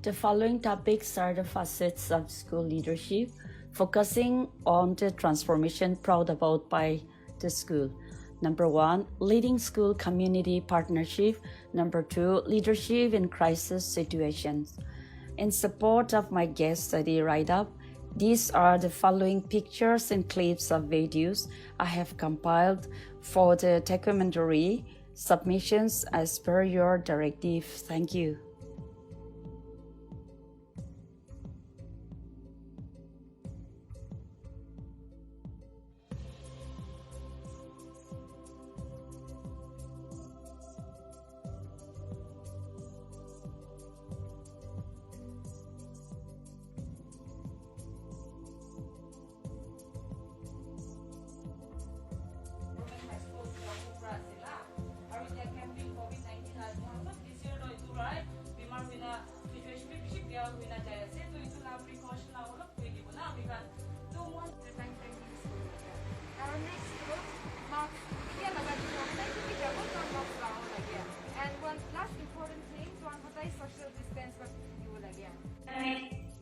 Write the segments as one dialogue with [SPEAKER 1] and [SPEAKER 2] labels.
[SPEAKER 1] The following topics are the facets of school leadership, focusing on the transformation brought about by the school. Number 1, leading school community partnership. Number 2, leadership in crisis situations. In support of my guest study write-up, these are the following pictures and clips of videos I have compiled for the documentary submissions as per your directive. Thank you.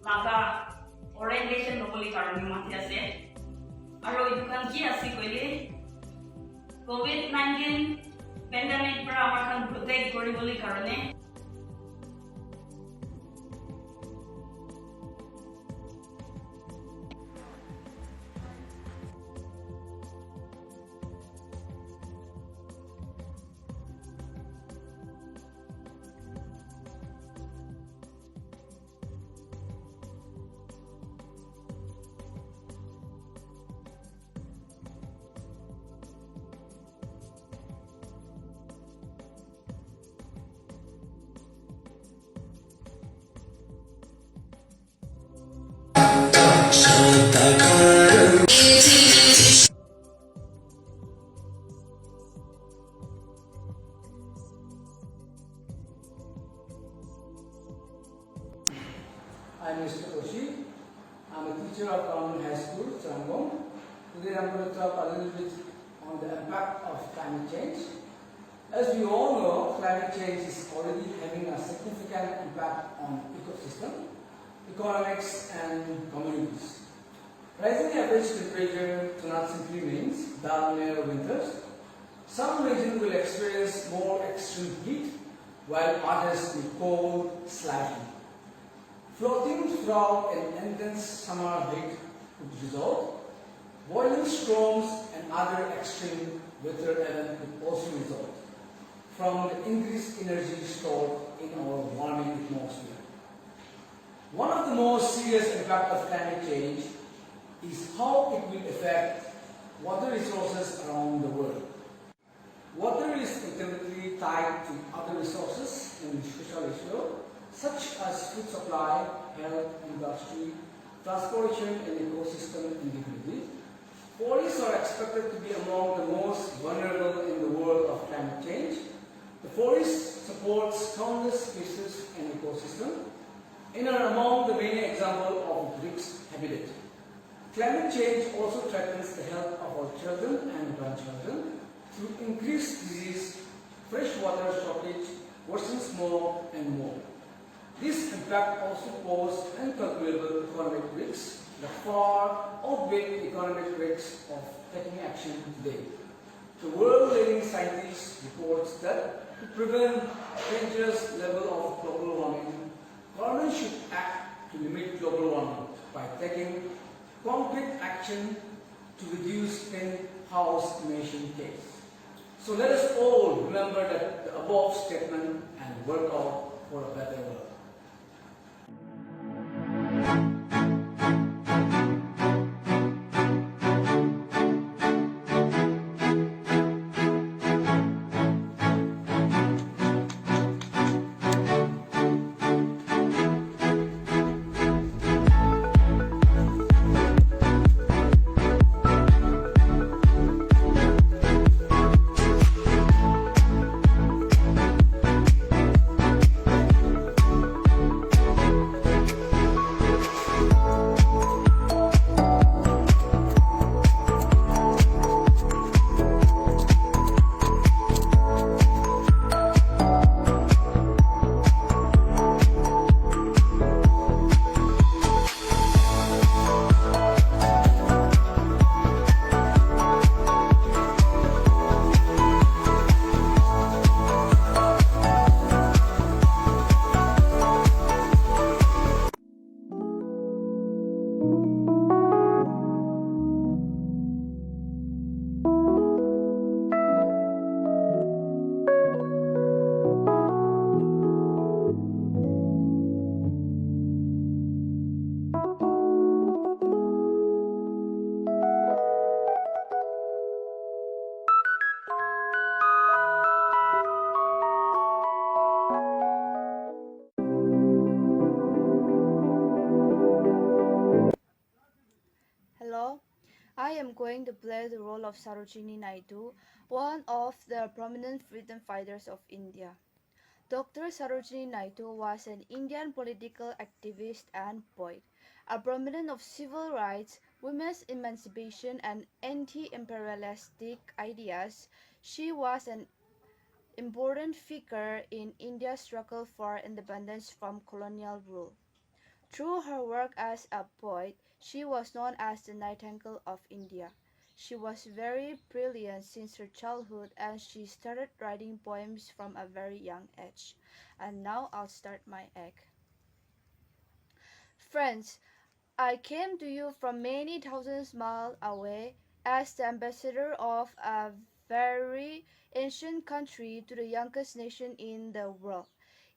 [SPEAKER 2] Maka orientation nobody karani mati ase aro idukan ki ase koile COVID-19 pandemic para amar khan protect koriboli karone
[SPEAKER 3] I'm Mr. Oshi. I'm a teacher of Govt High School, Tzurangkong. Today I'm going to talk a little bit on the impact of climate change. As we all know, climate change is already having a significant impact on ecosystem, economics and communities. Rising average temperature do not simply means dull winters. Some regions will experience more extreme heat, while others will cool slightly. Floating from an intense summer heat could result. Boiling storms and other extreme weather events could also result from the increased energy stored in our warming atmosphere. One of the most serious impacts of climate change is how it will affect water resources around the world. Water is intimately tied to other resources in social issue, such as food supply, health, industry, transportation, and ecosystem integrity. Forests are expected to be among the most vulnerable in the world of climate change. The forest supports countless species and ecosystems and are among the many examples of Greek's habitat. Climate change also threatens the health of our children and grandchildren through increased disease, fresh water shortage, worsened smog, and more. This impact also poses incalculable economic risks that far outweigh the economic risks of taking action today. The world-leading scientists reports that to prevent dangerous level of global warming, government should act to limit global warming by taking concrete action to reduce greenhouse emission gases. So let us all remember that the above statement and work out for a better world.
[SPEAKER 4] to play the role of Sarojini Naidu, one of the prominent freedom fighters of India. Dr. Sarojini Naidu was an Indian political activist and poet, a proponent of civil rights, women's emancipation, and anti-imperialistic ideas. She was an important figure in India's struggle for independence from colonial rule. Through her work as a poet, she was known as the Nightingale of India. She was very brilliant since her childhood, and she started writing poems from a very young age. And now I'll start my egg. Friends, I came to you from many thousands miles away as the ambassador of a very ancient country to the youngest nation in the world.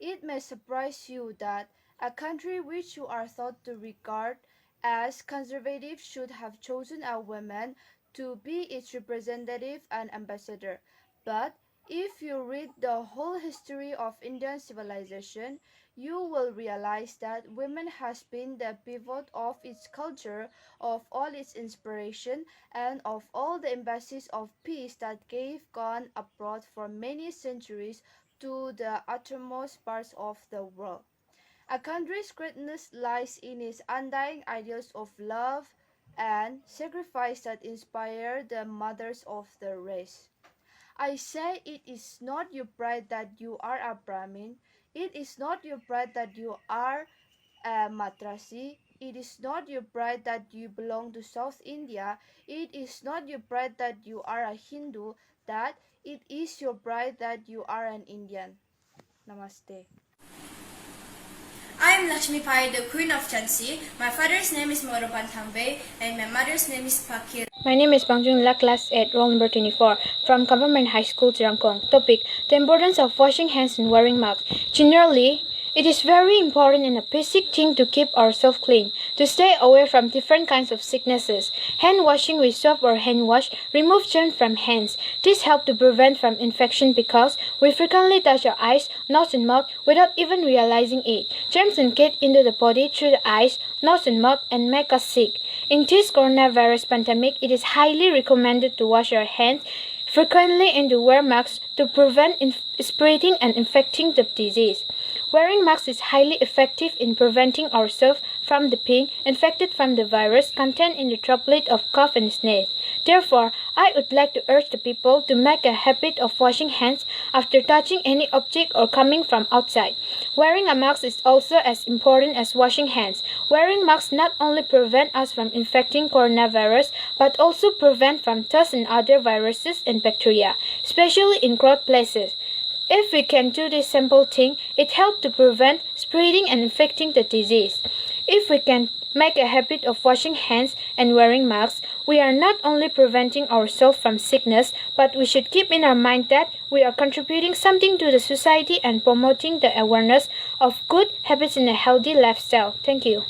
[SPEAKER 4] It may surprise you that a country which you are thought to regard as conservative should have chosen a woman to be its representative and ambassador. But if you read the whole history of Indian civilization, you will realize that women has been the pivot of its culture, of all its inspiration, and of all the embassies of peace that gone abroad for many centuries to the uttermost parts of the world. A country's greatness lies in its undying ideals of love and sacrifice that inspire the mothers of the race. I say it is not your pride that you are a Brahmin. It is not your pride that you are a Matrasi. It is not your pride that you belong to South India. It is not your pride that you are a Hindu. That it is your pride that you are an Indian. Namaste.
[SPEAKER 5] I am Lakshmi Pai, the Queen of Chansi. My father's name is Moropan Thangbe and my mother's name is Pakir.
[SPEAKER 6] My name is Bangjung La, class 8, roll number 24, from Government High School, Tzurangkong. Topic: the importance of washing hands and wearing masks. Generally, it is very important and a basic thing to keep ourselves clean, to stay away from different kinds of sicknesses. Hand washing with soap or hand wash removes germs from hands. This helps to prevent from infection because we frequently touch our eyes, nose and mouth without even realizing it. Germs can get into the body through the eyes, nose and mouth and make us sick. In this coronavirus pandemic, it is highly recommended to wash our hands frequently and to wear masks to prevent spreading and infecting the disease. Wearing masks is highly effective in preventing ourselves from being infected from the virus contained in the droplet of cough and sneeze. Therefore, I would like to urge the people to make a habit of washing hands after touching any object or coming from outside. Wearing a mask is also as important as washing hands. Wearing masks not only prevent us from infecting coronavirus, but also prevent from dust and other viruses and bacteria, especially in crowded places. If we can do this simple thing, it helps to prevent spreading and infecting the disease. If we can make a habit of washing hands and wearing masks, we are not only preventing ourselves from sickness, but we should keep in our mind that we are contributing something to the society and promoting the awareness of good habits in a healthy lifestyle. Thank you.